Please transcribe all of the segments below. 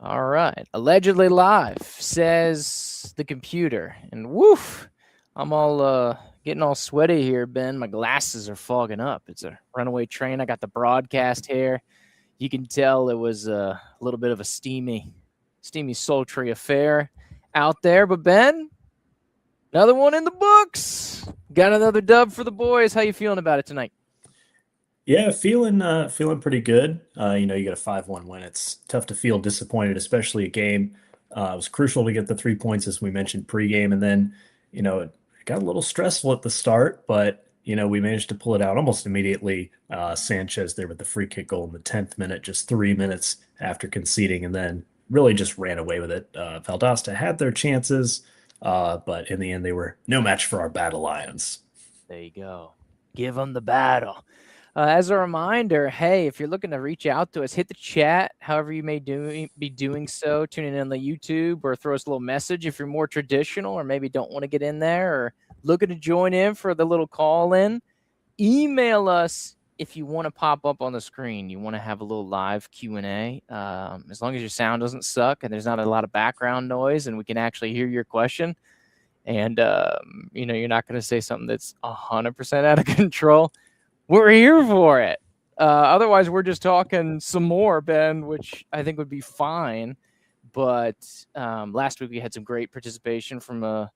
All right. Allegedly live, says the computer. And woof, I'm all getting all sweaty here, Ben. My glasses are fogging up. It's a runaway train. I got the broadcast hair. You can tell it was a little bit of a steamy, sultry affair out there. But Ben, another one in the books. Got another dub for the boys. How you feeling about it tonight? Yeah, feeling pretty good. You get a 5-1 win. It's tough to feel disappointed, especially a game. It was crucial to get the 3 points as we mentioned pregame, and then it got a little stressful at the start, but we managed to pull it out almost immediately. Sanchez there with the free kick goal in the 10th minute, just 3 minutes after conceding, and then really just ran away with it. Valdosta had their chances, but in the end, they were no match for our Battle Lions. There you go. Give them the battle. As a reminder, hey, if you're looking to reach out to us, hit the chat, however you may be doing so, tuning in on the YouTube, or throw us a little message if you're more traditional or maybe don't want to get in there or looking to join in for the little call-in. Email us if you want to pop up on the screen. You want to have a little live Q&A. As long as your sound doesn't suck and there's not a lot of background noise and we can actually hear your question. And, you're not going to say something that's 100% out of control. We're here for it. Otherwise, we're just talking some more, Ben, which I think would be fine. But last week we had some great participation from the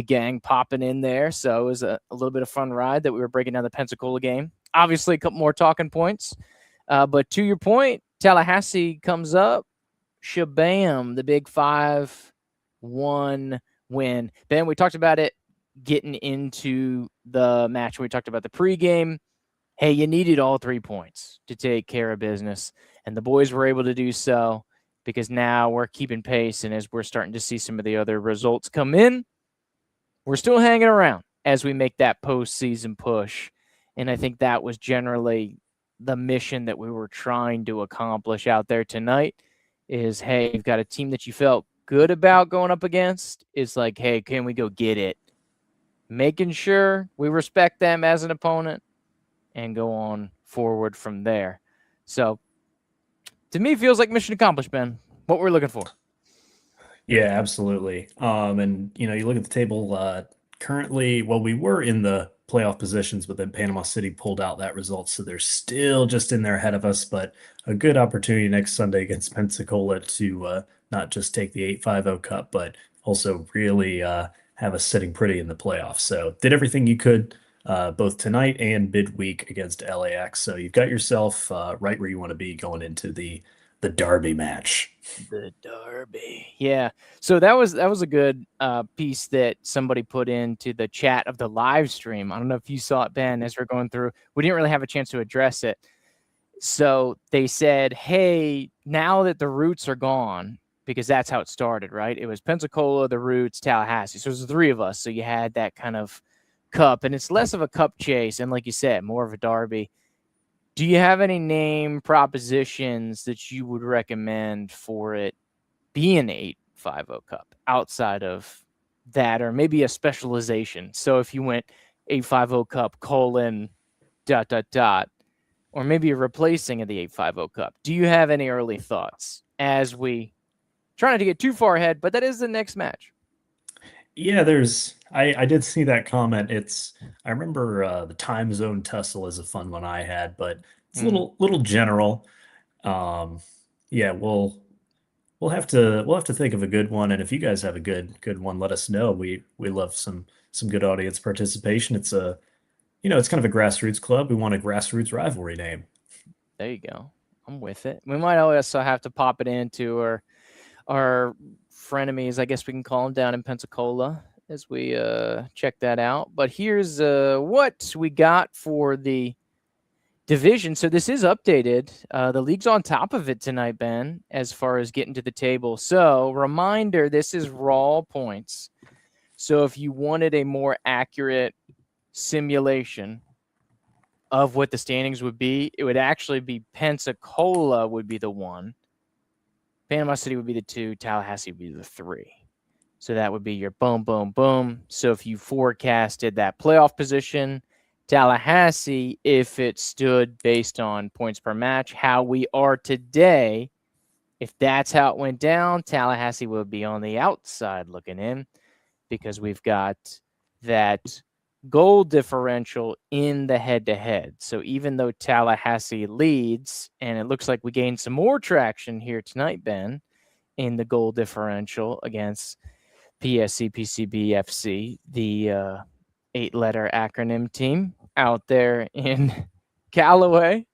gang popping in there. So it was a little bit of fun ride that we were breaking down the Pensacola game. Obviously, a couple more talking points. But to your point, Tallahassee comes up. Shabam, the big 5-1 win. Ben, we talked about it getting into the match. We talked about the pregame. Hey, you needed all 3 points to take care of business, and the boys were able to do so because now we're keeping pace, and as we're starting to see some of the other results come in, we're still hanging around as we make that postseason push, and I think that was generally the mission that we were trying to accomplish out there tonight is, hey, you've got a team that you felt good about going up against. It's like, hey, can we go get it? Making sure we respect them as an opponent and go on forward from there. So, to me, feels like mission accomplished, Ben. What we're looking for. Yeah, absolutely. And you look at the table currently. Well, we were in the playoff positions, but then Panama City pulled out that result, so they're still just in there ahead of us. But a good opportunity next Sunday against Pensacola to not just take the 850 Cup, but also really have us sitting pretty in the playoffs. So did everything you could both tonight and midweek against LAX. So you've got yourself right where you want to be going into the Derby match. The Derby. Yeah. So that was a good piece that somebody put into the chat of the live stream. I don't know if you saw it, Ben, as we're going through. We didn't really have a chance to address it. So they said, hey, now that the Roots are gone, because that's how it started, right? It was Pensacola, the Roots, Tallahassee. So it was the 3 of us. So you had that kind of cup, and it's less of a cup chase, and like you said, more of a derby. Do you have any name propositions that you would recommend for it being 850 Cup outside of that, or maybe a specialization? So if you went 850 Cup : or maybe a replacing of the 850 Cup. Do you have any early thoughts as we try not to get too far ahead, but that is the next match? Yeah, I did see that comment. I remember the time zone tussle is a fun one I had, but it's a little general. Um, yeah, we'll have to think of a good one, and if you guys have a good one, let us know. We love some good audience participation. It's kind of a grassroots club. We want a grassroots rivalry name. There you go. I'm with it. We might also have to pop it into our frenemies, I guess we can call them, down in Pensacola as we check that out. But here's what we got for the division. So this is updated. The league's on top of it tonight, Ben, as far as getting to the table. So reminder, this is raw points. So if you wanted a more accurate simulation of what the standings would be, it would actually be Pensacola would be the 1. Panama City would be the 2. Tallahassee would be the 3. So that would be your boom, boom, boom. So if you forecasted that playoff position, Tallahassee, if it stood based on points per match, how we are today, If that's how it went down, Tallahassee would be on the outside looking in because we've got that goal differential in the head-to-head. So even though Tallahassee leads, and it looks like we gained some more traction here tonight, Ben, in the goal differential against PSCPCBFC, the 8-letter acronym team out there in Callaway.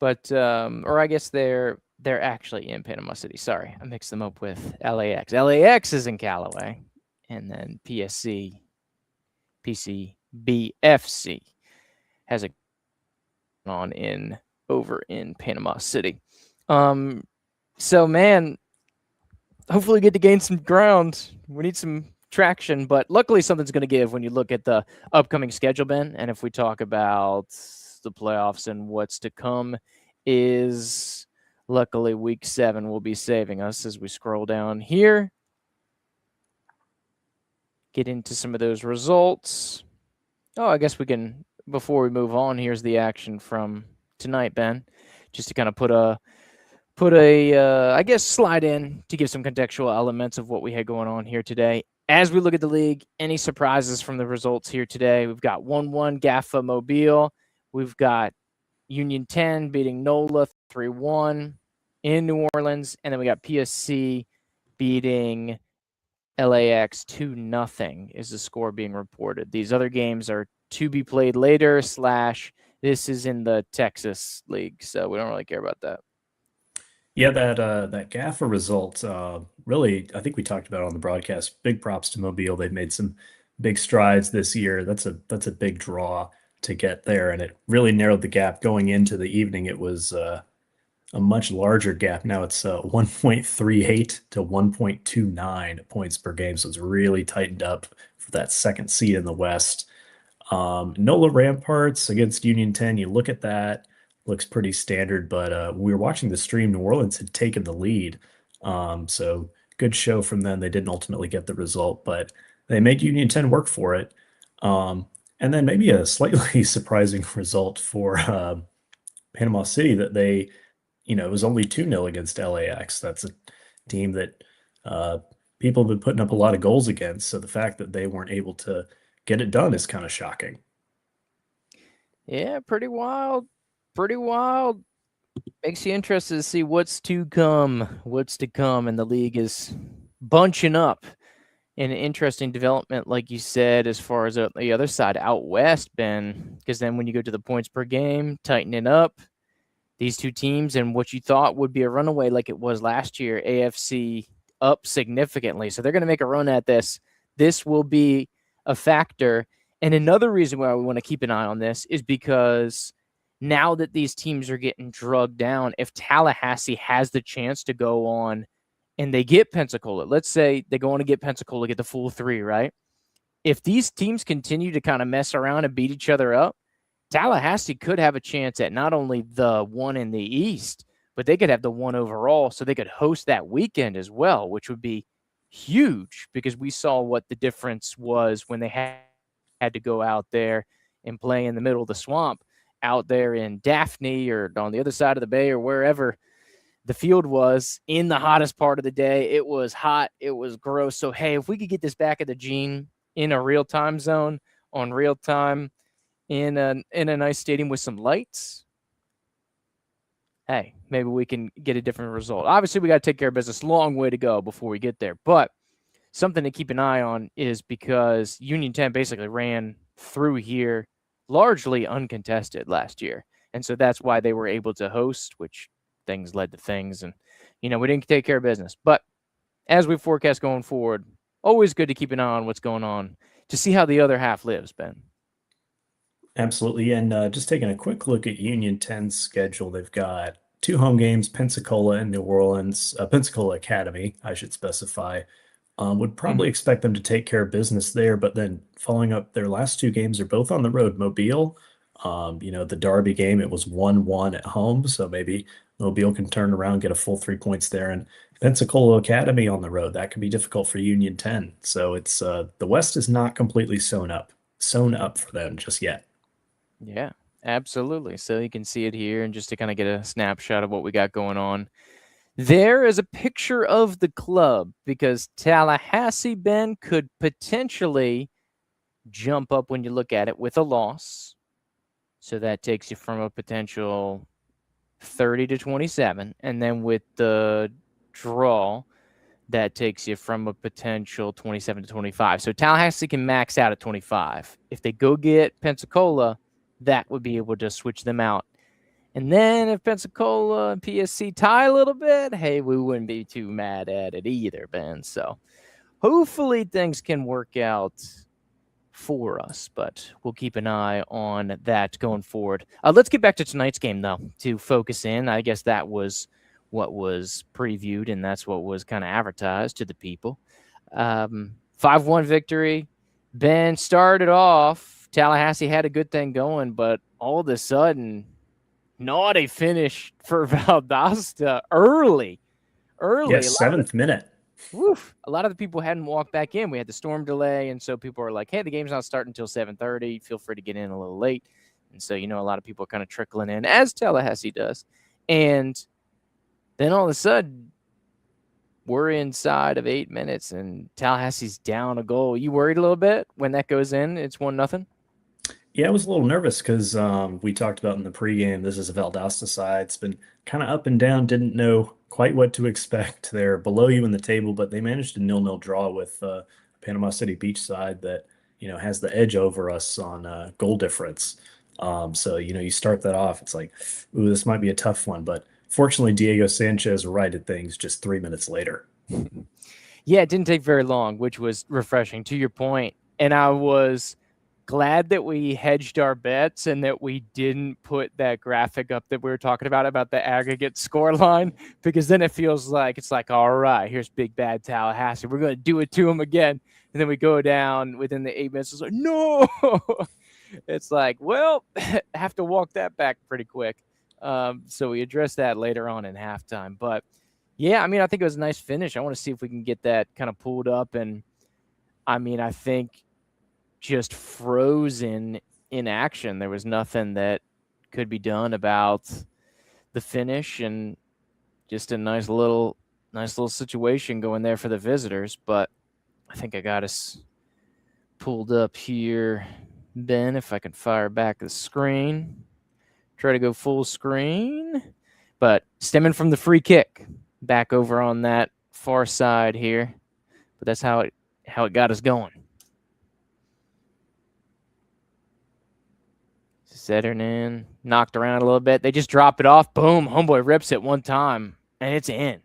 But or I guess they're actually in Panama City. Sorry, I mixed them up with LAX. LAX is in Callaway, and then PSC, PCBFC has it on in over in Panama City. So man, hopefully get to gain some ground. We need some traction, but luckily something's going to give when you look at the upcoming schedule, Ben. And if we talk about the playoffs and what's to come, is luckily week 7 will be saving us as we scroll down here. Get into some of those results. Oh, I guess we can, before we move on, here's the action from tonight, Ben, just to kind of put a I guess slide in to give some contextual elements of what we had going on here today. As we look at the league, any surprises from the results here today? We've got 1-1 GAFA Mobile. We've got Union 10 beating NOLA 3-1 in New Orleans. And then we got PSC beating LAX 2-0 is the score being reported. These other games are to be played later / this is in the Texas League, so we don't really care about that. Yeah, that GAFA result, really, I think we talked about it on the broadcast. Big props to Mobile. They've made some big strides this year. That's a big draw to get there, and it really narrowed the gap going into the evening. It was a much larger gap. Now it's 1.38 to 1.29 points per game, so it's really tightened up for that second seed in the West. NOLA Ramparts against Union 10, you look at that, looks pretty standard, but we were watching the stream. New Orleans had taken the lead. So good show from them. They didn't ultimately get the result, but they made Union 10 work for it. And then maybe a slightly surprising result for Panama City that they, it was only 2-0 against LAX. That's a team that people have been putting up a lot of goals against. So the fact that they weren't able to get it done is kind of shocking. Yeah, pretty wild. Pretty wild. Makes you interested to see what's to come. What's to come. And the league is bunching up. An interesting development, like you said, as far as the other side out west, Ben, because then when you go to the points per game, tightening up these two teams and what you thought would be a runaway like it was last year, AFC up significantly. So they're going to make a run at this. This will be a factor. And another reason why we want to keep an eye on this is because now that these teams are getting drugged down, if Tallahassee has the chance to go on and they get Pensacola, let's say they go on to get Pensacola, get the full 3, right? If these teams continue to kind of mess around and beat each other up, Tallahassee could have a chance at not only the 1 in the East, but they could have the 1 overall, so they could host that weekend as well, which would be huge because we saw what the difference was when they had to go out there and play in the middle of the swamp out there in Daphne or on the other side of the bay or wherever the field was in the hottest part of the day. It was hot. It was gross. So, hey, if we could get this back at the Gene in a real time zone on real time in a nice stadium with some lights, hey, maybe we can get a different result. Obviously, we got to take care of business. Long way to go before we get there. But something to keep an eye on is because Union 10 basically ran through here largely uncontested last year. And so that's why they were able to host, which things led to things. And, we didn't take care of business. But as we forecast going forward, always good to keep an eye on what's going on to see how the other half lives, Ben. Absolutely. And just taking a quick look at Union 10's schedule, they've got 2 home games, Pensacola and New Orleans, Pensacola Academy, I should specify. Would probably expect them to take care of business there, but then following up their last 2 games are both on the road. Mobile, the Derby game, it was 1-1 at home, so maybe Mobile can turn around, get a full 3 points there. And Pensacola Academy on the road, that could be difficult for Union 10. So it's the West is not completely sewn up for them just yet. Yeah, Absolutely. So you can see it here and just to kind of get a snapshot of what we got going on. There is a picture of the club because Tallahassee, Ben, could potentially jump up when you look at it with a loss. So that takes you from a potential 30 to 27. And then with the draw, that takes you from a potential 27 to 25. So Tallahassee can max out at 25. If they go get Pensacola, that would be able to switch them out. And then if Pensacola and PSC tie a little bit, hey, we wouldn't be too mad at it either, Ben. So hopefully things can work out for us, but we'll keep an eye on that going forward. Let's get back to tonight's game, though, to focus in. I guess that was what was previewed, and that's what was kind of advertised to the people. 5-1 victory. Ben started off. Tallahassee had a good thing going, but all of a sudden, naughty finish for Valdosta early. Yes, seventh minute. Woof. A lot of the people hadn't walked back in. We had the storm delay, and so people are like, hey, the game's not starting until 7:30. Feel free to get in a little late. And so, a lot of people are kind of trickling in, as Tallahassee does. And then all of a sudden, we're inside of 8 minutes, and Tallahassee's down a goal. You worried a little bit when that goes in? It's 1-0. Yeah, I was a little nervous because we talked about in the pregame, this is a Valdosta side. It's been kind of up and down, didn't know quite what to expect. They're below you in the table, but they managed a 0-0 draw with Panama City Beach side that, has the edge over us on goal difference. So, you start that off, it's like, ooh, this might be a tough one. But fortunately, Diego Sanchez righted things just 3 minutes later. Yeah, it didn't take very long, which was refreshing to your point. And I was glad that we hedged our bets and that we didn't put that graphic up that we were talking about the aggregate score line, because then it feels like it's like, all right, here's big bad Tallahassee. We're going to do it to them again. And then we go down within the 8 minutes. It's like, no, it's like, well, have to walk that back pretty quick. So we addressed that later on in halftime. But yeah, I think it was a nice finish. I want to see if we can get that kind of pulled up. And I think just frozen in action. There was nothing that could be done about the finish, and just a nice little situation going there for the visitors. But I think I got us pulled up here, Ben, if I can fire back the screen. Try to go full screen. But stemming from the free kick, back over on that far side here. But that's how it got us going. Setting in, knocked around a little bit. They just drop it off. Boom. Homeboy rips it one time, and it's in. And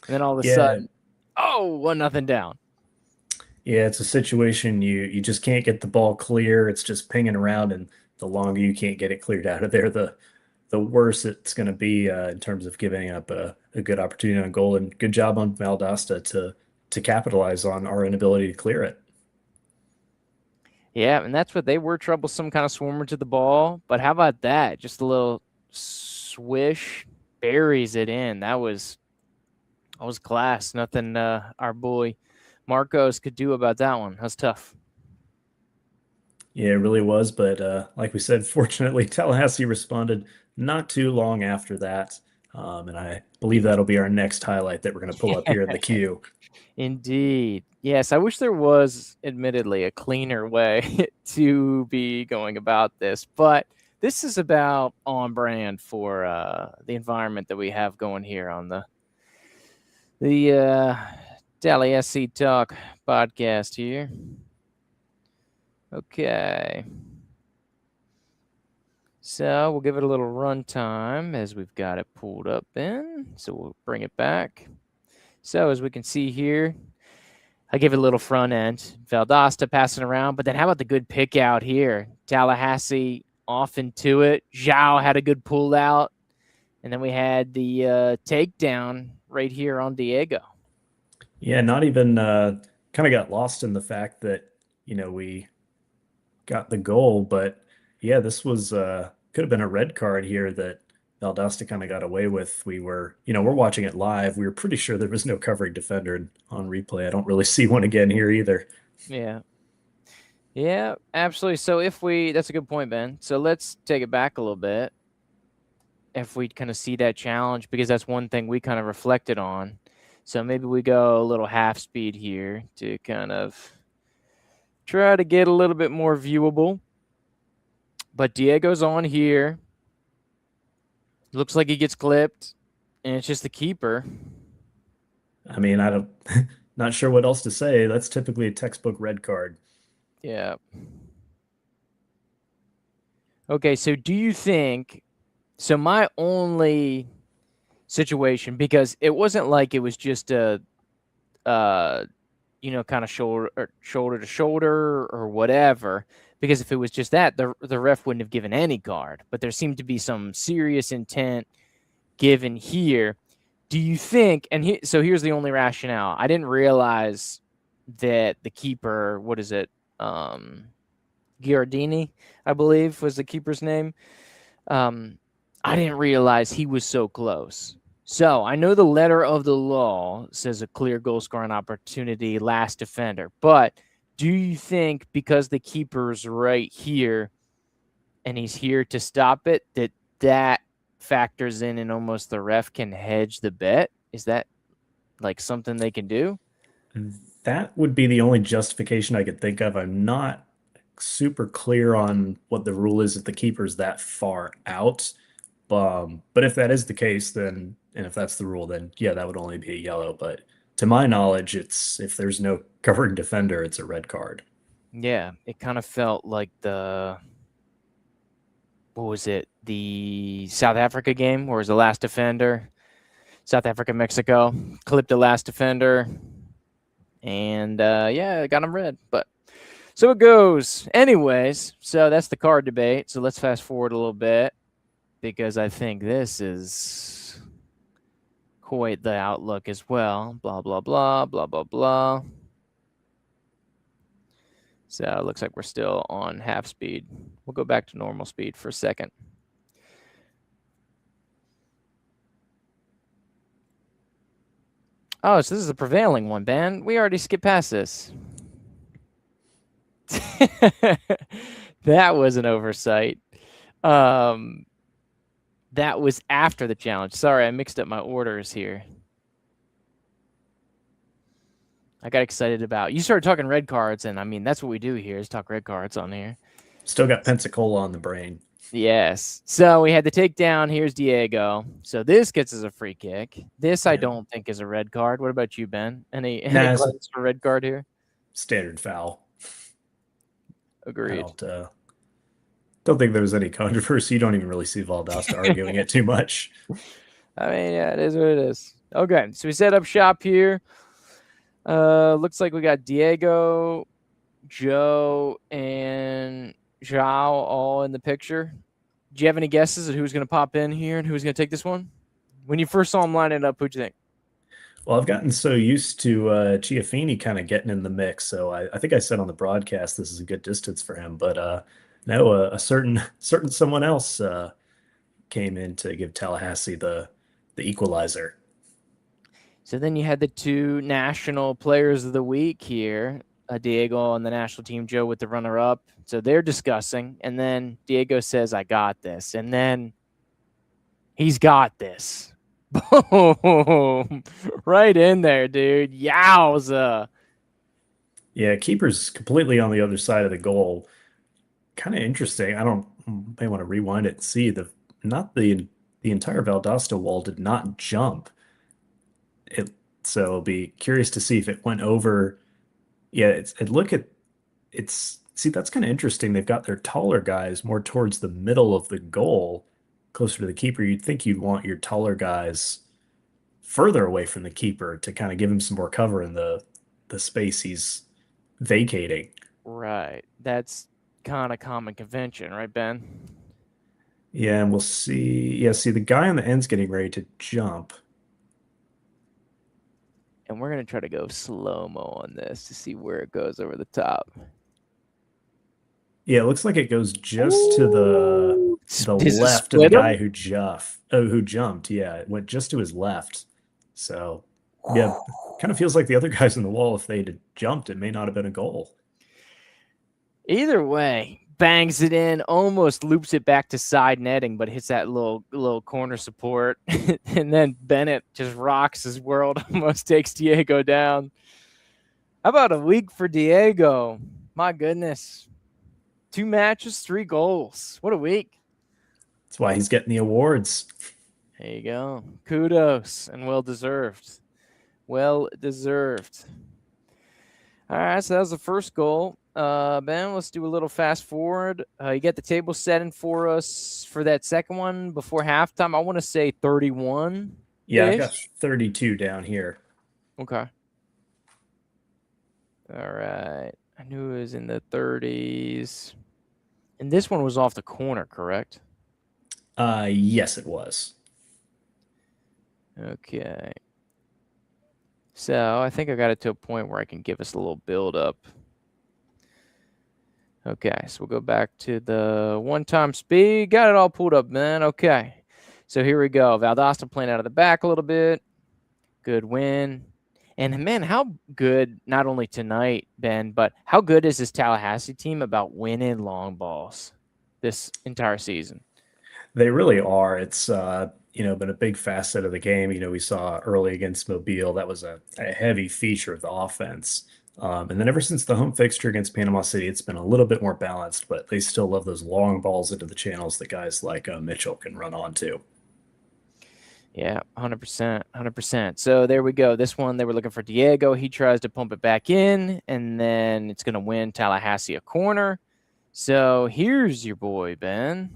then all of a sudden, 1-0 down. Yeah, it's a situation you just can't get the ball clear. It's just pinging around, and the longer you can't get it cleared out of there, the worse it's going to be in terms of giving up a good opportunity on goal. And good job on Valdosta to capitalize on our inability to clear it. Yeah, and that's what they were, troublesome, kind of swarming to the ball. But how about that? Just a little swish, buries it in. That was class. Nothing our boy Marcos could do about that one. That's tough. Yeah, it really was. But like we said, fortunately, Tallahassee responded not too long after that. And I believe that'll be our next highlight that we're going to pull up here in the queue. Indeed. Yes, I wish there was, admittedly, a cleaner way to be going about this. But this is about on brand for the environment that we have going here on the TallySCtalk podcast here. Okay. So we'll give it a little runtime as we've got it pulled up in. So we'll bring it back. So as we can see here, I give it a little front end. Valdosta passing around, but then how about the good pick out here? Tallahassee off into it. Zhao had a good pull out. And then we had the takedown right here on Diego. Yeah, not even kind of got lost in the fact that, we got the goal, but yeah, this was could have been a red card here that Valdosta kind of got away with. We're watching it live. We were pretty sure there was no covering defender on replay. I don't really see one again here either. Yeah. Yeah, absolutely. So if we, that's a good point, Ben. So let's take it back a little bit. If we kind of see that challenge, because that's one thing we kind of reflected on. So maybe we go a little half speed here to kind of try to get a little bit more viewable. But Diego's on here. Looks like he gets clipped, and it's just the keeper. I mean, I don't, not sure what else to say. That's typically a textbook red card. Yeah. Okay, so do you think, so my only situation, because it wasn't like it was just a kind of shoulder to shoulder or whatever. Because if it was just that, the ref wouldn't have given any card. But there seemed to be some serious intent given here. Do you think? And so here's the only rationale. I didn't realize that the keeper, what is it, Giardini, I believe was the keeper's name. I didn't realize he was so close. So I know the letter of the law says a clear goal scoring opportunity, last defender. But do you think because the keeper's right here and he's here to stop it, that factors in and almost the ref can hedge the bet? Is that like something they can do? That would be the only justification I could think of. I'm not super clear on what the rule is if the keeper's that far out. But if that is the case, then, and if that's the rule, then yeah, that would only be a yellow. But to my knowledge, it's if there's no covering defender, it's a red card. Yeah, it kind of felt like what was it? The South Africa game where it was the last defender, South Africa, Mexico, clipped the last defender, and yeah, got him red. But so it goes. Anyways, so that's the card debate. So let's fast forward a little bit because I think this is quite the outlook as well. Blah, blah, blah, blah, blah, blah. So it looks like we're still on half speed. We'll go back to normal speed for a second. Oh, so this is a prevailing one, Ben. We already skipped past this. That was an oversight. That was after the challenge. Sorry, I mixed up my orders here. I got excited about, you started talking red cards, and I mean that's what we do here is talk red cards on here. Still got Pensacola on the brain. Yes. So we had the takedown. Here's Diego. So this gets us a free kick. This I Yeah. don't think is a red card. What about you, Ben? Any Nah, it's a cards for red card here? standard foul. I Agreed. don't think there was any controversy. You don't even really see Valdosta arguing it too much. I mean, yeah, it is what it is. Okay, so we set up shop here. Looks like we got Diego, Joe, and Zhao all in the picture. Do you have any guesses at who's going to pop in here and who's going to take this one? When you first saw him lining up, who'd you think? Well, I've gotten so used to Chiafini kind of getting in the mix, so I think I said on the broadcast this is a good distance for him. But no, a certain someone else came in to give Tallahassee the equalizer. So then you had the two national players of the week here, Diego on the national team, Joe with the runner up. So they're discussing, and then Diego says, I got this. And then he's got this. Boom. Right in there, dude. Yowza. Yeah, keeper's completely on the other side of the goal. Kind of interesting. I don't may want to rewind it and see not the entire Valdosta wall did not jump. It so I'll be curious to see if it went over. Yeah, it's see that's kind of interesting. They've got their taller guys more towards the middle of the goal, closer to the keeper. You'd think you'd want your taller guys further away from the keeper to kind of give him some more cover in the space he's vacating. Right. That's kind of common convention, right, Ben? Yeah, and we'll see. Yeah, see the guy on the end's getting ready to jump. And we're going to try to go slow-mo on this to see where it goes over the top. Yeah, it looks like it goes just to the Does it left of the split guy him? who jumped. Yeah, it went just to his left. So yeah, kind of feels like the other guys in the wall, if they'd jumped, it may not have been a goal. Either way, bangs it in, almost loops it back to side netting, but hits that little corner support. And then Bennett just rocks his world, almost takes Diego down. How about a week for Diego? My goodness. 2 matches, 3 goals. What a week. That's why he's getting the awards. There you go. Kudos and well deserved. Well deserved. All right, so that was the first goal. Ben, let's do a little fast forward. You get the table setting for us for that second one before halftime. I want to say 31. Yeah, I've got 32 down here. Okay. All right. I knew it was in the 30s. And this one was off the corner, correct? Yes, it was. Okay. So I think I got it to a point where I can give us a little build up. Okay, so we'll go back to the one-time speed. Got it all pulled up, man. Okay, so here we go. Valdosta playing out of the back a little bit. Good win. And, man, how good, not only tonight, Ben, but how good is this Tallahassee team about winning long balls this entire season? They really are. It's been a big facet of the game. We saw early against Mobile, that was a heavy feature of the offense. And then ever since the home fixture against Panama City, it's been a little bit more balanced, but they still love those long balls into the channels that guys like Mitchell can run onto. Yeah, 100%, 100%. So there we go. This one, they were looking for Diego. He tries to pump it back in, and then it's going to win Tallahassee a corner. So here's your boy, Ben.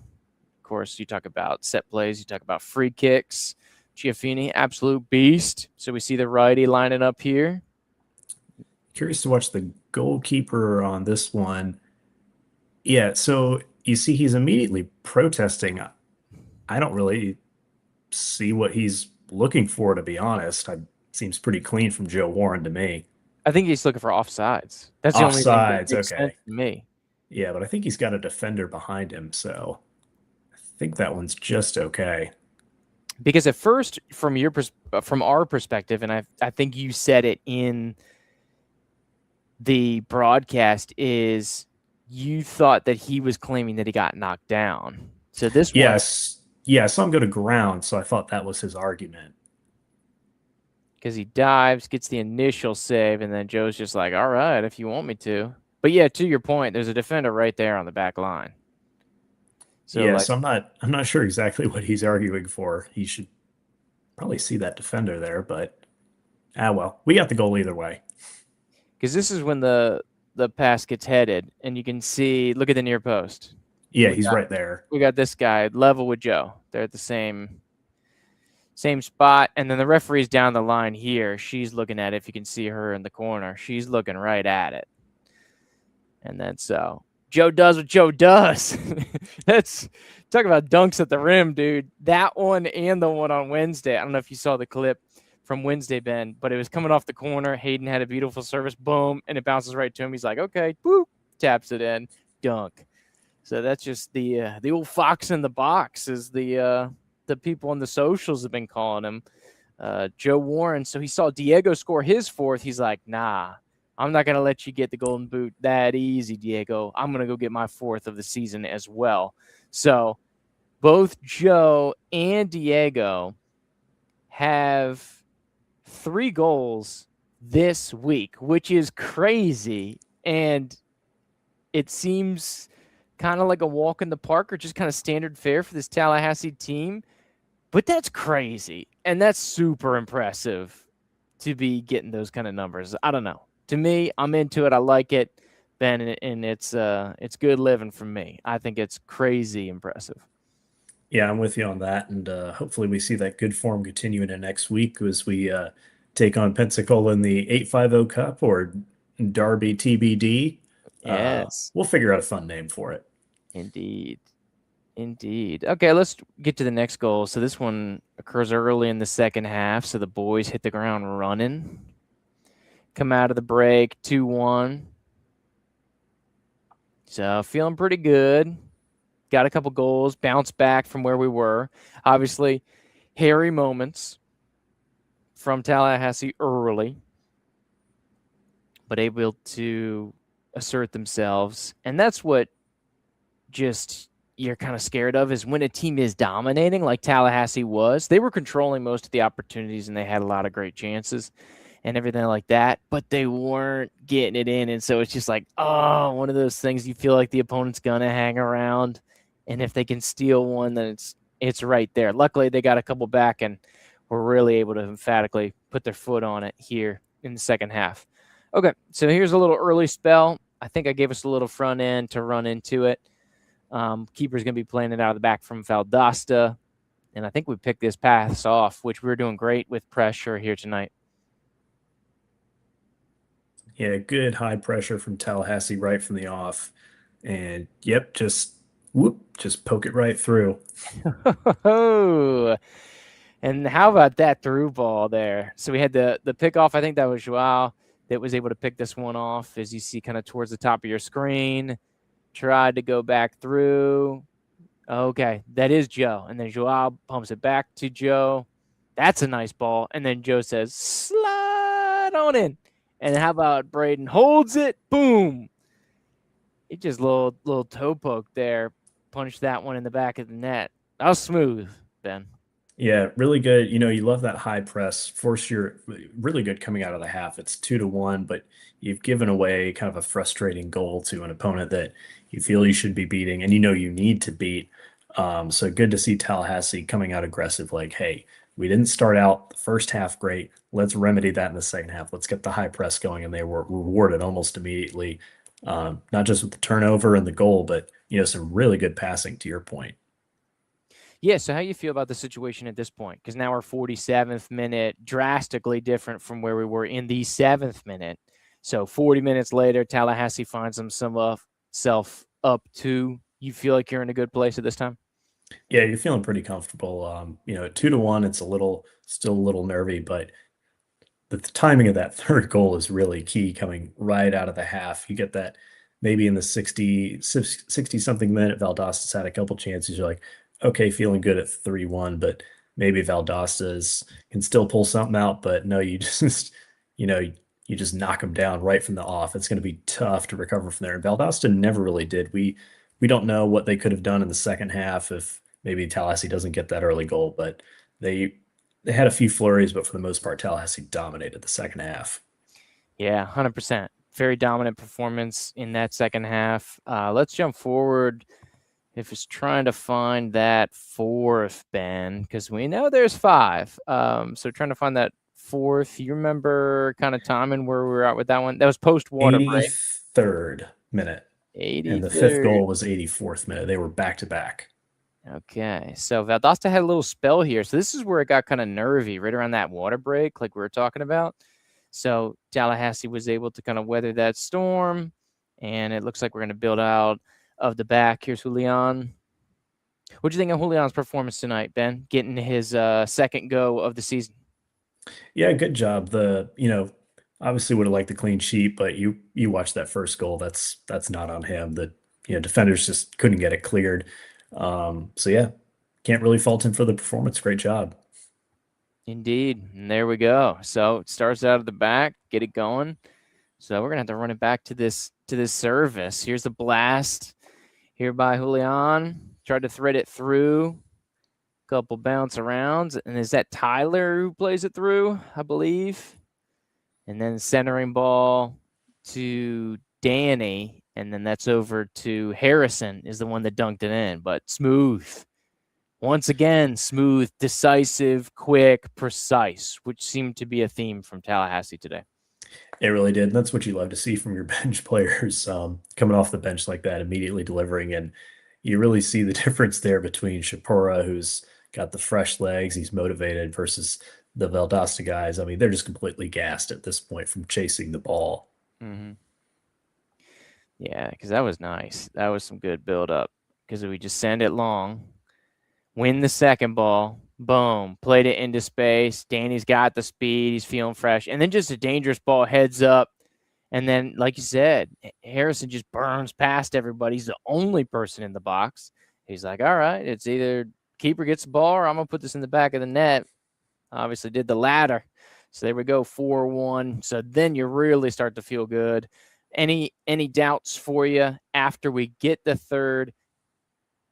Of course, you talk about set plays. You talk about free kicks. Giaffini, absolute beast. So we see the righty lining up here. Curious to watch the goalkeeper on this one. Yeah, so you see he's immediately protesting. I don't really see what he's looking for, to be honest. It seems pretty clean from Joe Warren to me. I think he's looking for offsides. That's the only thing that Offsides, makes sense okay. to me. Yeah, but I think he's got a defender behind him, so I think that one's just okay. Because at first, from our perspective, and I think you said it in the broadcast, is you thought that he was claiming that he got knocked down. So this one, Yes, yeah, I saw him go to ground, so I thought that was his argument. because he dives, gets the initial save, and then Joe's just like, all right, if you want me to. But yeah, to your point, there's a defender right there on the back line. So Yeah, like, so I'm not sure exactly what he's arguing for. He should probably see that defender there, but well, we got the goal either way. because this is when the pass gets headed, and you can see, look at the near post. Yeah, he's right there. We got this guy level with Joe. They're at the same spot, and then the referee's down the line here. She's looking at it. If you can see her in the corner, she's looking right at it. And then so Joe does what Joe does. That's talk about dunks at the rim, dude. That one and the one on Wednesday. I don't know if you saw the clip from Wednesday, Ben, but it was coming off the corner. Hayden had a beautiful service, boom, and it bounces right to him. He's like, okay, boop, taps it in, dunk. So that's just the old fox in the box, is the people on the socials have been calling him. Joe Warren. So he saw Diego score his fourth. He's like, nah, I'm not going to let you get the golden boot that easy, Diego. I'm going to go get my fourth of the season as well. So both Joe and Diego have 3 goals this week, which is crazy. And it seems kind of like a walk in the park, or just kind of standard fare for this Tallahassee team. But that's crazy. And that's super impressive to be getting those kind of numbers. I don't know. To me, I'm into it. I like it, Ben, and it's good living for me. I think it's crazy impressive. Yeah, I'm with you on that, and hopefully we see that good form continue into next week as we take on Pensacola in the 850 Cup, or Derby TBD. Yes. We'll figure out a fun name for it. Indeed. Okay, let's get to the next goal. So this one occurs early in the second half. So the boys hit the ground running. Come out of the break, 2-1. So feeling pretty good. Got a couple goals, bounced back from where we were. Obviously, hairy moments from Tallahassee early, but able to assert themselves. And that's what just you're kind of scared of, is when a team is dominating like Tallahassee was. They were controlling most of the opportunities and they had a lot of great chances and everything like that, but they weren't getting it in. And so it's just like, oh, one of those things you feel like the opponent's gonna hang around, and if they can steal one, then it's right there. Luckily, they got a couple back and were really able to emphatically put their foot on it here in the second half. Okay, so here's a little early spell. I think I gave us a little front end to run into it. Keeper's going to be playing it out of the back from Valdosta. And I think we picked this pass off, which we were doing great with pressure here tonight. Yeah, good high pressure from Tallahassee right from the off. And yep, just whoop, just poke it right through. And how about that through ball there? So we had the pickoff. I think that was Joao that was able to pick this one off, as you see kind of towards the top of your screen. Tried to go back through. Okay, that is Joe. And then Joao pumps it back to Joe. That's a nice ball. And then Joe says, slide on in. And how about Braden holds it? Boom. It just little toe poke there. Punched that one in the back of the net. That was smooth, Ben. Yeah, really good. You know, you love that high press. Force your really good coming out of the half. It's 2-1, but you've given away kind of a frustrating goal to an opponent that you feel you should be beating and you know you need to beat. So good to see Tallahassee coming out aggressive, like, hey, we didn't start out the first half great. Let's remedy that in the second half. Let's get the high press going. And they were rewarded almost immediately, not just with the turnover and the goal, but, you know, some really good passing to your point. Yeah, so how you feel about the situation at this point? Because now we're 47th minute, drastically different from where we were in the 7th minute. So 40 minutes later, Tallahassee finds themselves up 2. You feel like you're in a good place at this time? Yeah, you're feeling pretty comfortable. You know, at 2-1, it's still a little nervy, but the timing of that third goal is really key coming right out of the half. You get that maybe in the 60 something minute, Valdosta's had a couple chances. You're like, okay, feeling good at 3-1, but maybe Valdosta's can still pull something out. But no, you just, you know, you just knock them down right from the off. It's going to be tough to recover from there. And Valdosta never really did. We don't know what they could have done in the second half if maybe Tallahassee doesn't get that early goal, but they had a few flurries, but for the most part, Tallahassee dominated the second half. Yeah, 100%. Very dominant performance in that second half. Let's jump forward. If it's trying to find that fourth, Ben, because we know there's 5. So trying to find that fourth. You remember kind of timing where we were at with that one? That was post water break. 83rd minute. And the fifth 83rd. goal was 84th minute. They were back to back. Okay, so Valdosta had a little spell here. So this is where it got kind of nervy, right around that water break, like we were talking about. So Tallahassee was able to kind of weather that storm, and it looks like we're going to build out of the back. Here's Julian. What do you think of Julian's performance tonight, Ben? Getting his second go of the season. Yeah, good job. Obviously would have liked the clean sheet, but you watched that first goal. That's not on him. The defenders just couldn't get it cleared. So yeah, can't really fault him for the performance. Great job. Indeed. And there we go. So it starts out of the back, get it going. So we're gonna have to run it back to this service. Here's the blast here by Julian. Tried to thread it through. Couple bounce arounds. And is that Tyler who plays it through, I believe? And then centering ball to Danny. And then that's over to Harrison is the one that dunked it in. But smooth. Once again, smooth, decisive, quick, precise, which seemed to be a theme from Tallahassee today. It really did. And that's what you love to see from your bench players, coming off the bench like that, immediately delivering. And you really see the difference there between Shapura, who's got the fresh legs, he's motivated, versus the Valdosta guys. I mean, they're just completely gassed at this point from chasing the ball. Mm-hmm. Yeah, because that was nice. That was some good build up. Because we just send it long, win the second ball, boom, played it into space. Danny's got the speed, he's feeling fresh, and then just a dangerous ball heads up. And then, like you said, Harrison just burns past everybody. He's the only person in the box. He's like, all right, it's either keeper gets the ball or I'm going to put this in the back of the net. Obviously did the latter. So there we go, 4-1. So then you really start to feel good. Any doubts for you after we get the third?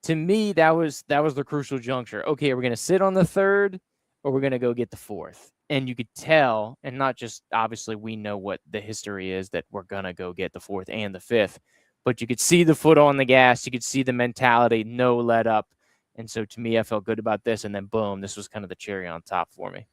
To me, that was the crucial juncture. Okay, are we going to sit on the third, or we're going to go get the fourth? And you could tell, and not just obviously we know what the history is that we're going to go get the fourth and the fifth, but you could see the foot on the gas. You could see the mentality, no let up. And so to me, I felt good about this. And then boom, this was kind of the cherry on top for me.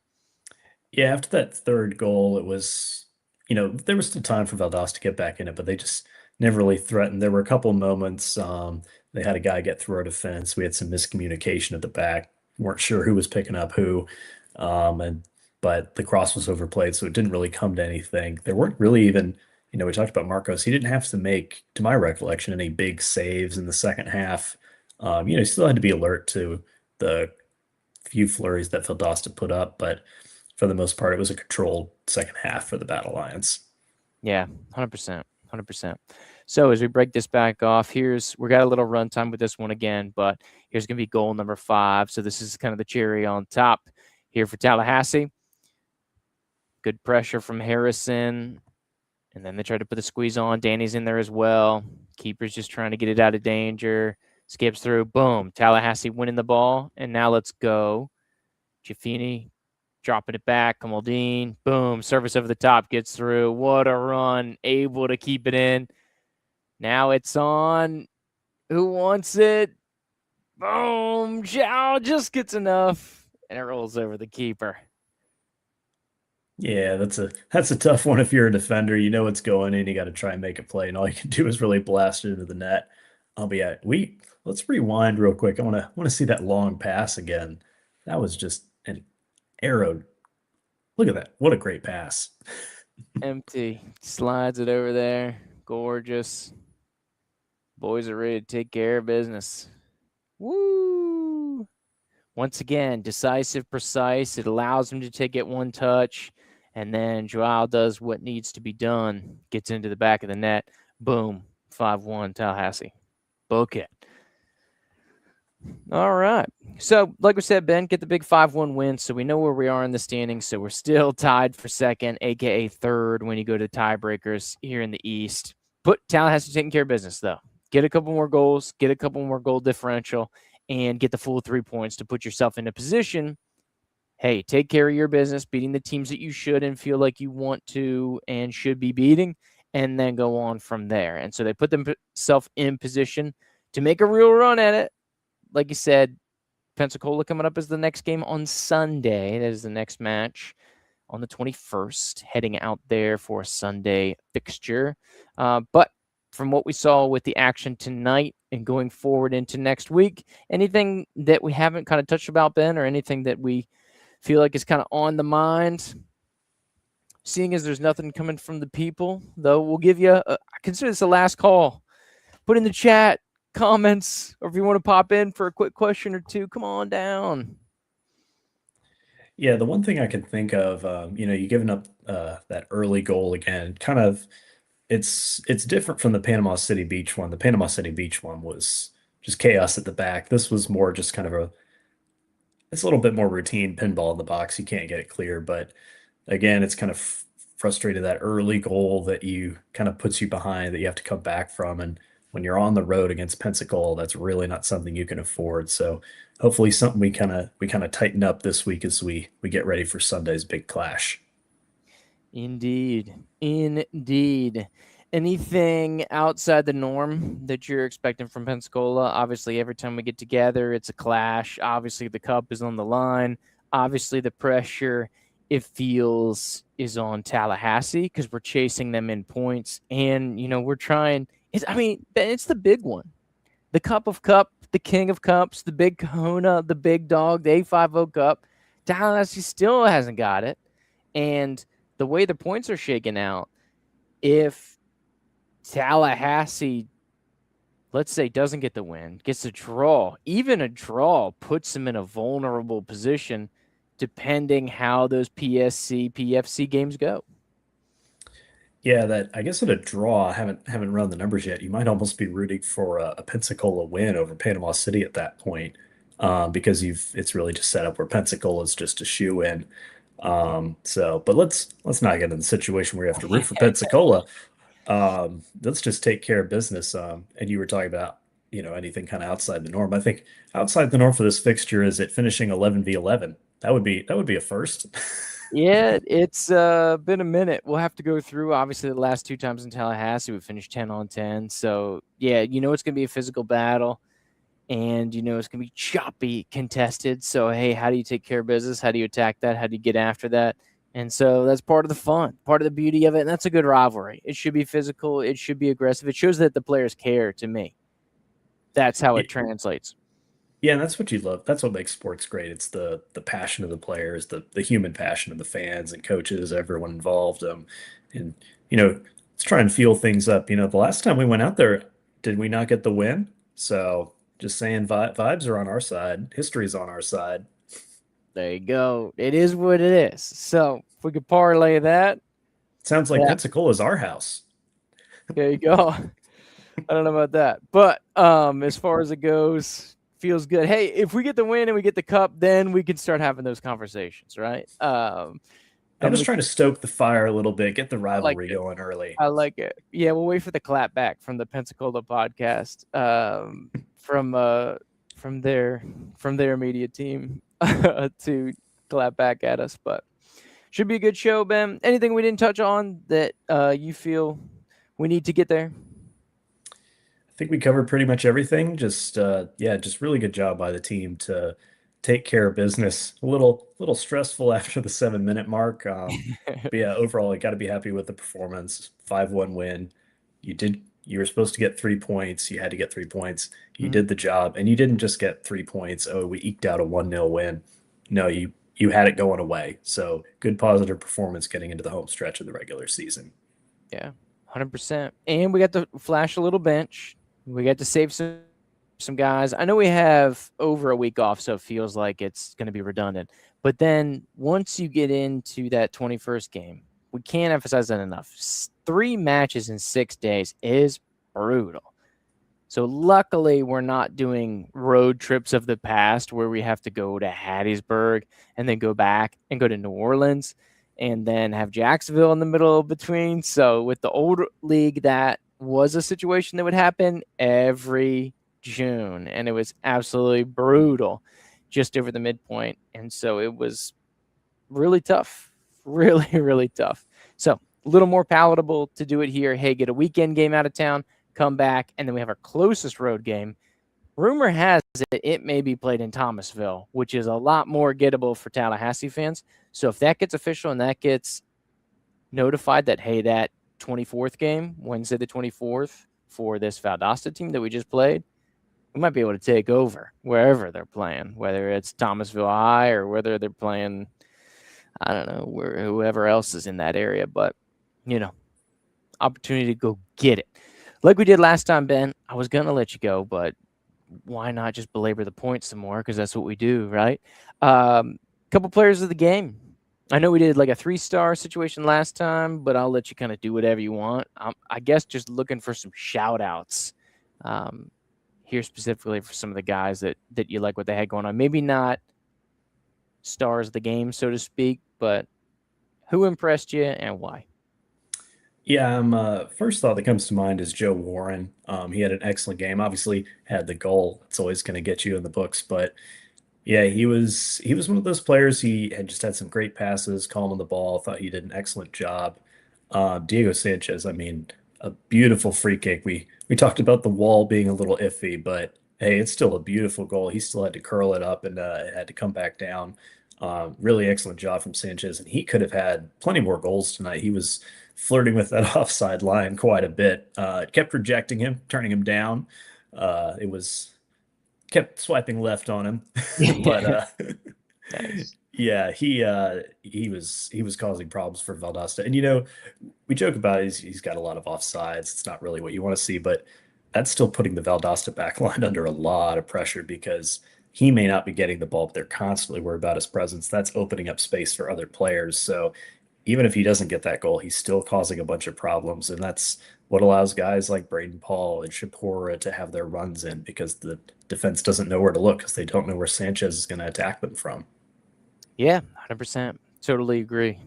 Yeah, after that third goal, it was, there was still time for Valdosta to get back in it, but they just never really threatened. There were a couple moments. They had a guy get through our defense. We had some miscommunication at the back. Weren't sure who was picking up who. And but the cross was overplayed, so it didn't really come to anything. There weren't really even, we talked about Marcos. He didn't have to make, to my recollection, any big saves in the second half. He still had to be alert to the few flurries that Valdosta put up, but for the most part, it was a controlled second half for the Battle Lions. Yeah, 100%. 100%. So as we break this back off, we got a little runtime with this one again, but here's going to be goal number 5. So this is kind of the cherry on top here for Tallahassee. Good pressure from Harrison. And then they try to put the squeeze on. Danny's in there as well. Keeper's just trying to get it out of danger. Skips through. Boom. Tallahassee winning the ball. And now let's go. Giafini dropping it back. Kamaldeen. Boom. Service over the top. Gets through. What a run. Able to keep it in. Now it's on. Who wants it? Boom. Zhao just gets enough. And it rolls over the keeper. Yeah, that's a tough one if you're a defender. You know what's going in, you got to try and make a play, and all you can do is really blast it into the net. But yeah, let's rewind real quick. I want to see that long pass again. That was just an arrow. Look at that. What a great pass. Empty. Slides it over there. Gorgeous. Boys are ready to take care of business. Woo! Once again, decisive, precise. It allows him to take it one touch. And then Joao does what needs to be done. Gets into the back of the net. Boom. 5-1 Tallahassee. Book it. All right. So, like we said, Ben, get the big 5-1 win. So we know where we are in the standings. So we're still tied for second, aka third when you go to tiebreakers here in the East. Put Tallahassee taking care of business, though. Get a couple more goals, get a couple more goal differential, and get the full 3 points to put yourself in a position. Hey, take care of your business, beating the teams that you should and feel like you want to and should be beating, and then go on from there. And so they put themselves in position to make a real run at it. Like you said, Pensacola coming up as the next game on Sunday. That is the next match on the 21st, heading out there for a Sunday fixture. But from what we saw with the action tonight and going forward into next week, anything that we haven't kind of touched about, Ben, or anything that we feel like is kind of on the mind? Seeing as there's nothing coming from the people, though, we'll give you I consider this the last call. Put in the chat comments, or if you want to pop in for a quick question or two, come on down. Yeah, the one thing I can think of, you giving up that early goal again, kind of, it's different from the Panama City Beach one. The Panama City Beach one was just chaos at the back. This was more just kind of it's a little bit more routine pinball in the box. You can't get it clear, but again, it's kind of frustrated that early goal that you kind of puts you behind that you have to come back from. And when you're on the road against Pensacola, that's really not something you can afford. So hopefully something we kind of tighten up this week as we get ready for Sunday's big clash. Indeed. Indeed. Anything outside the norm that you're expecting from Pensacola? Obviously, every time we get together, it's a clash. Obviously, the cup is on the line. Obviously, the pressure, it feels, is on Tallahassee because we're chasing them in points. And, we're trying. It's the big one. The Cup of Cup, the King of Cups, the big kahuna, the big dog, the A50 Cup. Tallahassee still hasn't got it. And the way the points are shaking out, if Tallahassee, let's say, doesn't get the win, gets a draw, even a draw puts them in a vulnerable position depending how those PSC, PFC games go. Yeah, that I guess at a draw, I haven't run the numbers yet. You might almost be rooting for a Pensacola win over Panama City at that point, because it's really just set up where Pensacola is just a shoe in. But let's not get in the situation where you have to root for Pensacola. Let's just take care of business. And you were talking about, anything kind of outside the norm. I think outside the norm for this fixture is it finishing 11v11. That would be a first. Yeah, it's been a minute. We'll have to go through obviously the last two times in Tallahassee we finished 10 on 10. So yeah, it's gonna be a physical battle and it's gonna be choppy contested. So hey, how do you take care of business? How do you attack that? How do you get after that? And so that's part of the fun, part of the beauty of it. And that's a good rivalry. It should be physical, it should be aggressive. It shows that the players care to me. That's how it translates. Yeah, and that's what you love. That's what makes sports great. It's the passion of the players, the human passion of the fans and coaches, everyone involved. And let's try and feel things up. The last time we went out there, did we not get the win? So just saying, vibes are on our side. History's on our side. There you go. It is what it is. So if we could parlay that, Sounds like Pensacola's our house. there you go. I don't know about that, but as far as it goes, feels good. Hey, if we get the win and we get the cup, then we can start having those conversations, right? I'm just trying to stoke the fire a little bit, get the I like rivalry it. going early. I like it. Yeah, we'll wait for the clap back from the Pensacola podcast, from their media team to clap back at us. But should be a good show, Ben. Anything we didn't touch on that you feel we need to get there? I think we covered pretty much everything. Just really good job by the team to take care of business. A little stressful after the 7 minute mark. But yeah, overall, you got to be happy with the performance. 5-1 win. You were supposed to get 3 points. You had to get 3 points. You did the job, and you didn't just get 3 points. Oh, we eked out a 1-0 win. No, you had it going away. So good positive performance getting into the home stretch of the regular season. Yeah, 100%. And we got to flash a little bench. We got to save some guys. I know we have over a week off, so it feels like it's going to be redundant. But then once you get into that 21st game, we can't emphasize that enough. 3 matches in 6 days is brutal. So luckily, we're not doing road trips of the past where we have to go to Hattiesburg and then go back and go to New Orleans and then have Jacksonville in the middle between. So with the old league, that was a situation that would happen every June, and it was absolutely brutal just over the midpoint. And so it was really tough, really, really tough. So a little more palatable to do it here. Hey, get a weekend game out of town, come back, and then we have our closest road game. Rumor has it may be played in Thomasville, which is a lot more gettable for Tallahassee fans. So if that gets official and that gets notified that, hey, that 24th game, Wednesday the 24th, for this Valdosta team that we just played, we might be able to take over wherever they're playing, whether it's Thomasville High or whether they're playing, I don't know, whoever else is in that area. But, opportunity to go get it. Like we did last time, Ben, I was going to let you go, but why not just belabor the point some more? Because that's what we do, right? Couple players of the game. I know we did like a 3-star situation last time, but I'll let you kind of do whatever you want. I guess just looking for some shout outs here specifically for some of the guys that you like what they had going on. Maybe not stars of the game, so to speak, but who impressed you and why? Yeah, first thought that comes to mind is Joe Warren. He had an excellent game. Obviously, had the goal. It's always going to get you in the books, but yeah, he was one of those players. He had just had some great passes, calling the ball. Thought he did an excellent job. Diego Sanchez, I mean, a beautiful free kick. We talked about the wall being a little iffy, but hey, it's still a beautiful goal. He still had to curl it up and it had to come back down. Really excellent job from Sanchez, and he could have had plenty more goals tonight. He was flirting with that offside line quite a bit. It kept rejecting him, turning him down. It was kept swiping left on him, but Nice. yeah, he was causing problems for Valdosta. And we joke about he's got a lot of offsides. It's not really what you want to see, but that's still putting the Valdosta back line under a lot of pressure because he may not be getting the ball, but they're constantly worried about his presence. That's opening up space for other players. So even if he doesn't get that goal, he's still causing a bunch of problems, and that's what allows guys like Braden Paul and Shapora to have their runs in because the defense doesn't know where to look because they don't know where Sanchez is going to attack them from. Yeah, 100%. Totally agree.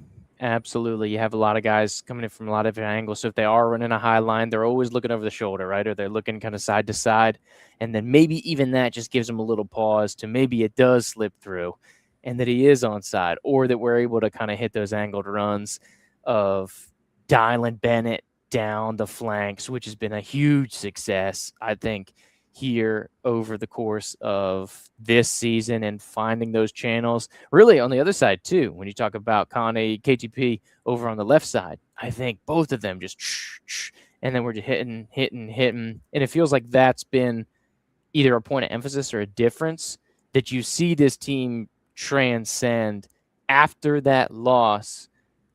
Absolutely. You have a lot of guys coming in from a lot of different angles. So if they are running a high line, they're always looking over the shoulder, right? Or they're looking kind of side to side. And then maybe even that just gives them a little pause to maybe it does slip through and that he is onside, or that we're able to kind of hit those angled runs of dialing Bennett down the flanks, which has been a huge success, I think, here over the course of this season, and finding those channels really on the other side too. When you talk about Connie, KTP over on the left side, I think both of them just and then we're just hitting, and it feels like that's been either a point of emphasis or a difference that you see this team transcend after that loss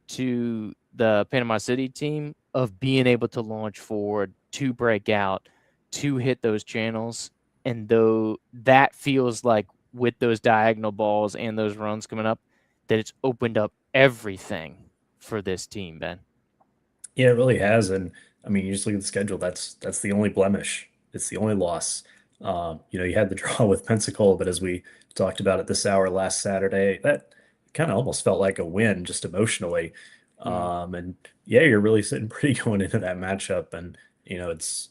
to the Panama City team, of being able to launch forward, to break out, to hit those channels. And though that feels like with those diagonal balls and those runs coming up, that it's opened up everything for this team, Ben. Yeah, it really has. And I mean, you just look at the schedule. That's the only blemish. It's the only loss. You had the draw with Pensacola, but as we talked about at this hour last Saturday, that kind of almost felt like a win just emotionally. And yeah, you're really sitting pretty going into that matchup, and it's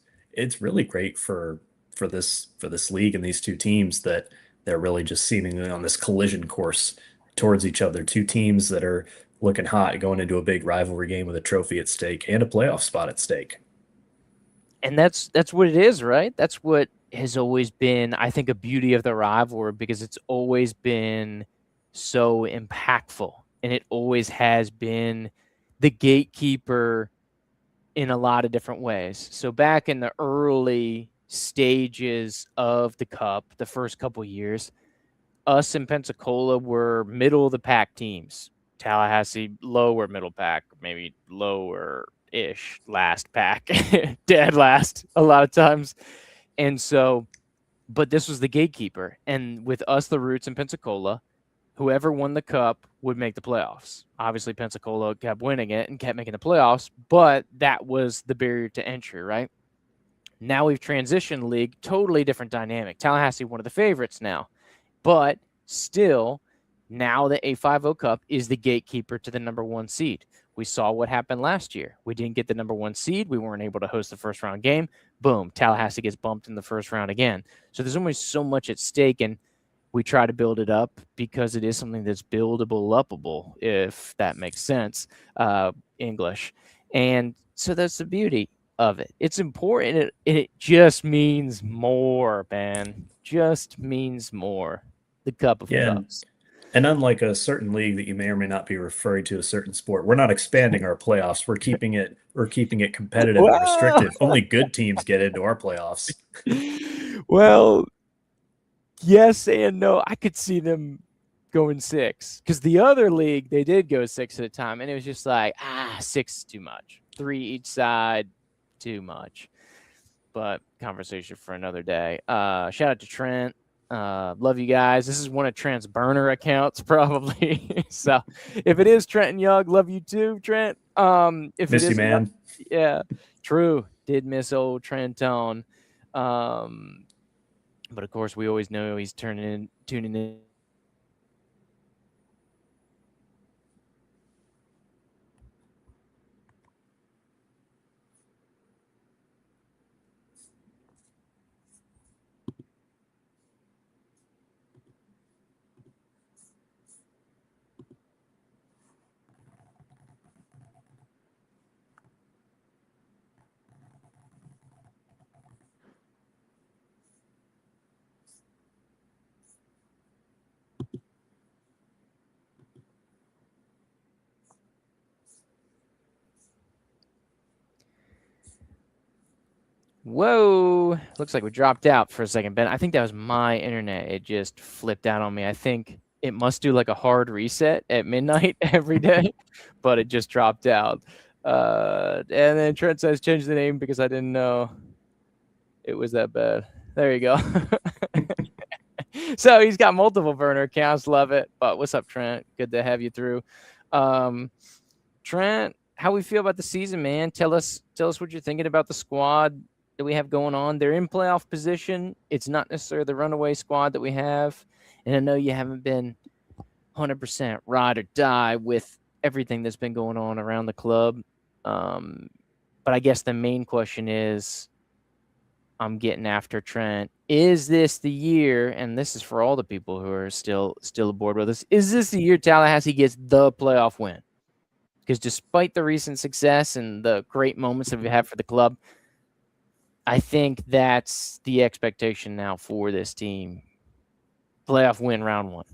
really great for this league and these two teams that they're really just seemingly on this collision course towards each other. Two teams that are looking hot going into a big rivalry game with a trophy at stake and a playoff spot at stake. And that's what it is, right? That's what has always been, I think, a beauty of the rivalry, because it's always been so impactful, and it always has been the gatekeeper in a lot of different ways. So back in the early stages of the Cup, the first couple years, us and Pensacola were middle of the pack teams. Tallahassee, lower middle pack, maybe lower ish last pack, dead last a lot of times. And so, but this was the gatekeeper. And with us, the Roots in Pensacola, whoever won the Cup would make the playoffs. Obviously, Pensacola kept winning it and kept making the playoffs, but that was the barrier to entry, right? Now we've transitioned league, totally different dynamic. Tallahassee, one of the favorites now, but still, now the A50 Cup is the gatekeeper to the number one seed. We saw what happened last year. We didn't get the number one seed. We weren't able to host the first round game. Boom, Tallahassee gets bumped in the first round again. So there's always so much at stake, and we try to build it up because it is something that's buildable, upable, if that makes sense, English. And so that's the beauty of it. It's important. It just means more, man. Just means more. The Cup of Yeah, Cups. and unlike a certain league that you may or may not be referring to a certain sport, we're not expanding our playoffs. We're keeping it competitive and Wow. restrictive. Only good teams get into our playoffs. Well, yes and no. I could see them going 6, because the other league, they did go 6 at a time, and it was just like, 6 is too much. 3 each side, too much. But conversation for another day. Shout out to Trent. Love you guys. This is one of Trent's burner accounts, probably. So if it is Trent and Young, love you too, Trent. If Miss it you, isn't, man. yeah, true. Did miss old Trentone. But of course, we always know he's tuning in. Whoa, looks like we dropped out for a second, Ben. I think that was my internet. It just flipped out on me. I think it must do like a hard reset at midnight every day, but it just dropped out. And then Trent says change the name because I didn't know it was that bad. There you go. So he's got multiple burner accounts. Love it. But what's up, Trent? Good to have you through. Trent, how we feel about the season, man? Tell us what you're thinking about the squad that we have going on. They're in playoff position. It's not necessarily the runaway squad that we have. And I know you haven't been 100% ride or die with everything that's been going on around the club. But I guess the main question is, I'm getting after Trent. Is this the year? And this is for all the people who are still aboard with us. Is this the year Tallahassee gets the playoff win? Because despite the recent success and the great moments that we've had for the club, I think that's the expectation now for this team. Playoff win round 1.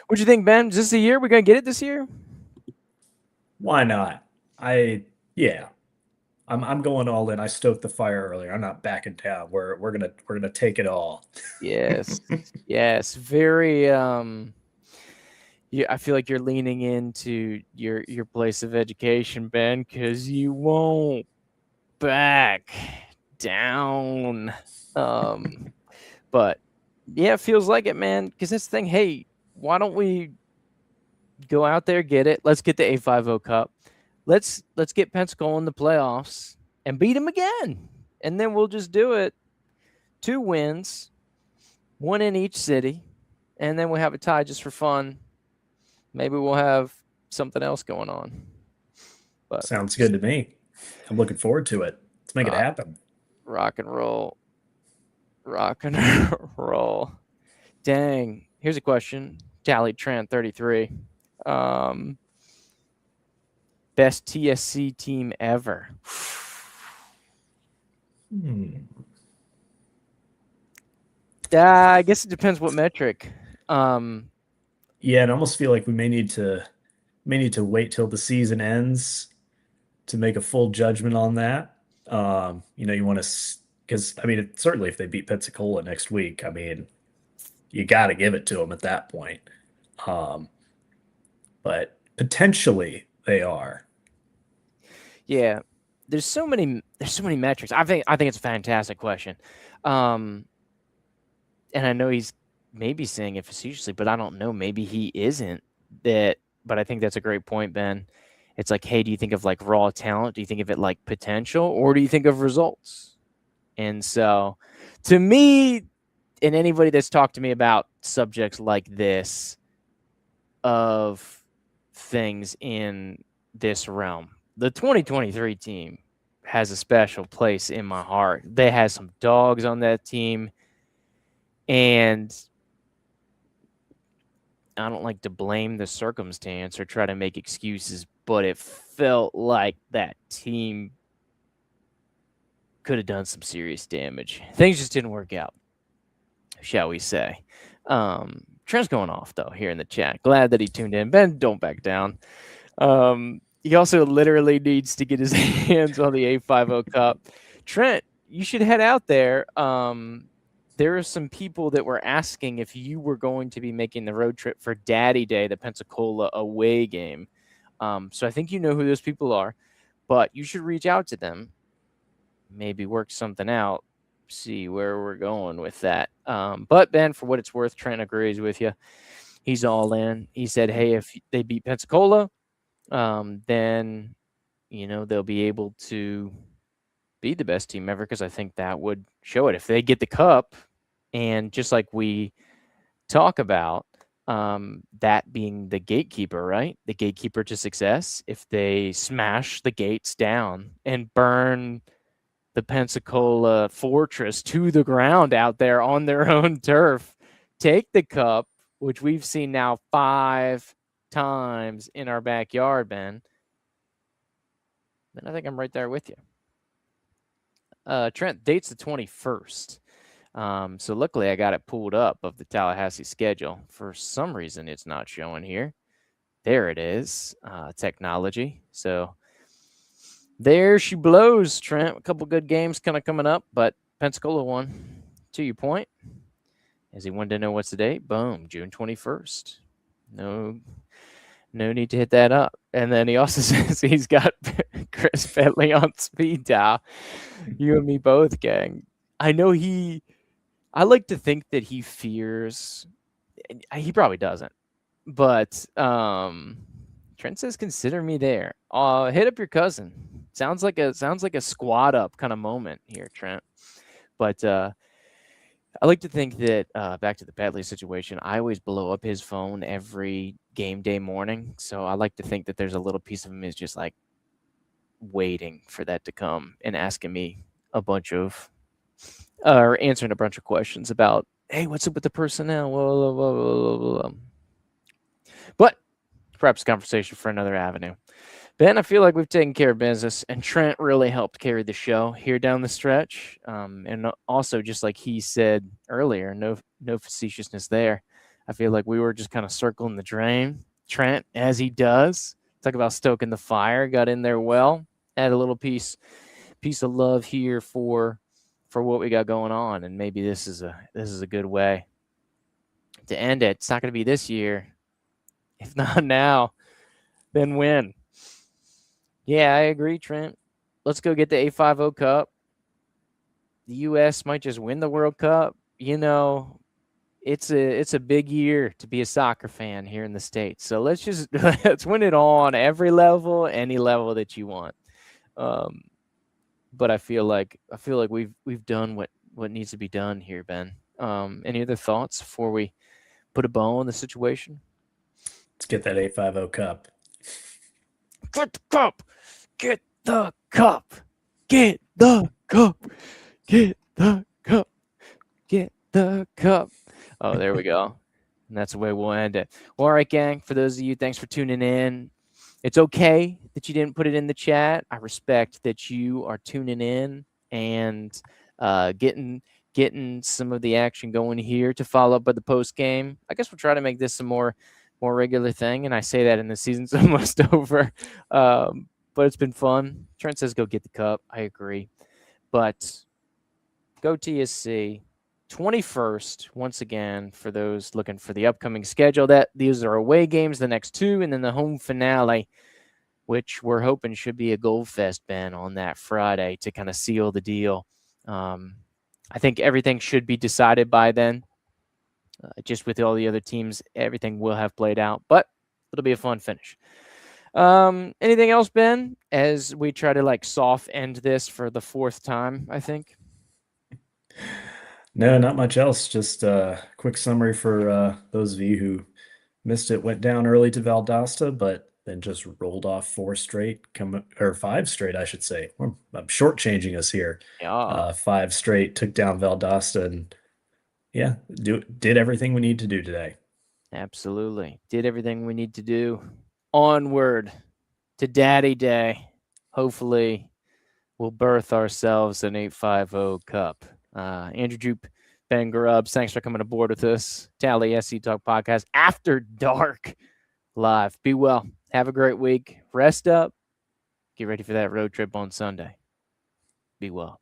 What do you think, Ben? Is this the year? We're going to get it this year? Why not? Yeah. I'm going all in. I stoked the fire earlier. I'm not backing down. We're gonna take it all. Yes. Yes. Very yeah, I feel like you're leaning into your place of education, Ben, because you won't back down. But yeah, it feels like it, man. Because this thing, hey, why don't we go out there, get it? Let's get the A50 Cup. Let's get Pensacola in the playoffs and beat them again, and then we'll just do it. 2 wins, 1 in each city, and then we'll have a tie just for fun. Maybe we'll have something else going on. But sounds good to me. I'm looking forward to it. Let's make it happen. Rock and roll. Rock and roll. Dang. Here's a question. Tally Trent 33. Best TSC team ever. I guess it depends what metric. Yeah, and I almost feel like we may need to wait till the season ends to make a full judgment on that. You want to, because I mean, certainly if they beat Pensacola next week, I mean, you got to give it to them at that point. But potentially they are. Yeah, there's so many metrics. I think it's a fantastic question. And I know he's maybe saying it facetiously, but I don't know. Maybe he isn't. But I think that's a great point, Ben. It's like, hey, do you think of like raw talent? Do you think of it like potential, or do you think of results? And so, to me, and anybody that's talked to me about subjects like this, of things in this realm, the 2023 team has a special place in my heart. They had some dogs on that team, and I don't like to blame the circumstance or try to make excuses, but it felt like that team could have done some serious damage. Things just didn't work out, shall we say. Trent's going off, though, here in the chat. Glad that he tuned in. Ben, don't back down. He also literally needs to get his hands on the A50 Cup. Trent, you should head out there. There are some people that were asking if you were going to be making the road trip for Daddy Day, the Pensacola away game. So I think you know who those people are, but you should reach out to them, maybe work something out, see where we're going with that. But Ben, for what it's worth, Trent agrees with you. He's all in. He said, hey, if they beat Pensacola, then, they'll be able to be the best team ever, because I think that would show it. If they get the cup, and just like we talk about, that being the gatekeeper, right? The gatekeeper to success. If they smash the gates down and burn the Pensacola fortress to the ground out there on their own turf, take the cup, which we've seen now 5 times in our backyard, Ben, then I think I'm right there with you. Trent, date's the 21st. So luckily I got it pulled up of the Tallahassee schedule. For some reason, it's not showing here. There it is. Technology. So there she blows, Trent. A couple good games kind of coming up, but Pensacola won. To your point, as he wanted to know what's the date, boom, June 21st. No need to hit that up. And then he also says he's got Chris Bentley on speed dial. You and me both, gang. I know I like to think that he fears. He probably doesn't. But Trent says, consider me there. Hit up your cousin. Sounds like a squad up kind of moment here, Trent. But I like to think that, back to the Bentley situation, I always blow up his phone every game day morning. So I like to think that there's a little piece of him is just like waiting for that to come and asking me a bunch of or answering a bunch of questions about, hey, what's up with the personnel? But perhaps a conversation for another avenue. Ben, I feel like we've taken care of business, and Trent really helped carry the show here down the stretch. And also, just like he said earlier, no facetiousness there. I feel like we were just kind of circling the drain. Trent, as he does, talk about stoking the fire, got in there well, add a little piece of love here for what we got going on, and maybe this is a good way to end it. It's not going to be this year, if not now, then when? Yeah, I agree, Trent. Let's go get the A50 Cup. The U.S. might just win the World Cup. It's a big year to be a soccer fan here in the States. So let's win it all on every level, any level that you want. But I feel like we've done what needs to be done here, Ben. Any other thoughts before we put a bow on the situation? Let's get that A50 cup. Get the cup. Get the cup. Get the cup. Get the cup. Get the cup. Oh, there we go. And that's the way we'll end it. Well, all right, gang. For those of you, thanks for tuning in. It's okay that you didn't put it in the chat. I respect that you are tuning in and getting some of the action going here to follow up with the post game. I guess we'll try to make this a more regular thing. And I say that in the season's almost over. But it's been fun. Trent says go get the cup. I agree. But go TSC. 21st, once again, for those looking for the upcoming schedule. These are away games, the next two, and then the home finale, which we're hoping should be a Gold Fest, Ben, on that Friday to kind of seal the deal. I think everything should be decided by then. Just with all the other teams, everything will have played out, but it'll be a fun finish. Anything else, Ben, as we try to soft end this for the fourth time, I think? No, not much else. Just a quick summary for those of you who missed it. Went down early to Valdosta, but then just rolled off 4 straight, or 5 straight, I should say. I'm shortchanging us here. Yeah. 5 straight, took down Valdosta, and yeah, did everything we need to do today. Absolutely. Did everything we need to do. Onward to Daddy Day. Hopefully, we'll birth ourselves an 850 Cup. Andrew Jupe, Ben Grubbs, thanks for coming aboard with us. TallySCtalk podcast after dark live. Be well. Have a great week. Rest up. Get ready for that road trip on Sunday. Be well.